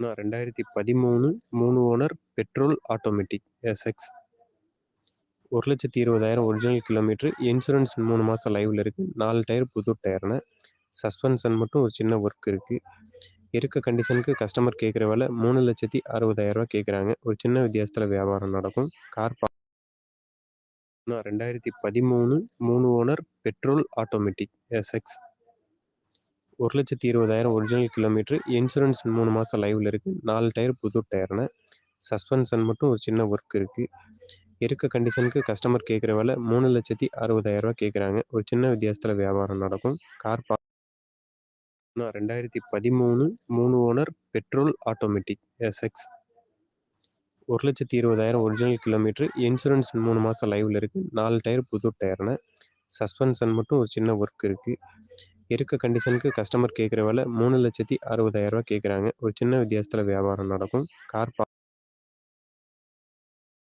நான் 2013 3 owner petrol automatic SX 1,20,000 original kilometre. Insurance 3 மாதம் லைவில் இருக்குது. 4 டயர் புது டயர்னு. சஸ்பென்ஷன் மட்டும் ஒரு சின்ன ஒர்க் இருக்குது. இருக்க கண்டிஷனுக்கு கஸ்டமர் கேட்குற விலை 3,60,000 கேட்குறாங்க. ஒரு சின்ன வித்தியாசத்தில் வியாபாரம் நடக்கும். கார் நான் 2013 3 owner petrol automatic SX 1,20,000 original kilometre. Insurance 3 மாதம் லைவில் இருக்குது. 4 டயர் புது டயர்னு. சஸ்பென்ஷன் மட்டும் ஒரு சின்ன ஒர்க் இருக்குது. இருக்க கண்டிஷனுக்கு கஸ்டமர் கேட்குற விலை 3,60,000 கேட்குறாங்க. ஒரு சின்ன வித்தியாசத்தில் வியாபாரம் நடக்கும். கார் நான் 2013 3 owner petrol automatic SX 1,20,000 original kilometre. Insurance 3 மாதம் லைவில் இருக்குது. 4 டயர் புது டயர்னு. சஸ்பென்ஷன் மட்டும் ஒரு சின்ன ஒர்க் இருக்குது. இருக்க கண்டிஷனுக்கு கஸ்டமர் கேட்குற விலை 3,60,000 கேட்குறாங்க. ஒரு சின்ன வித்தியாசத்தில் வியாபாரம் நடக்கும். கார்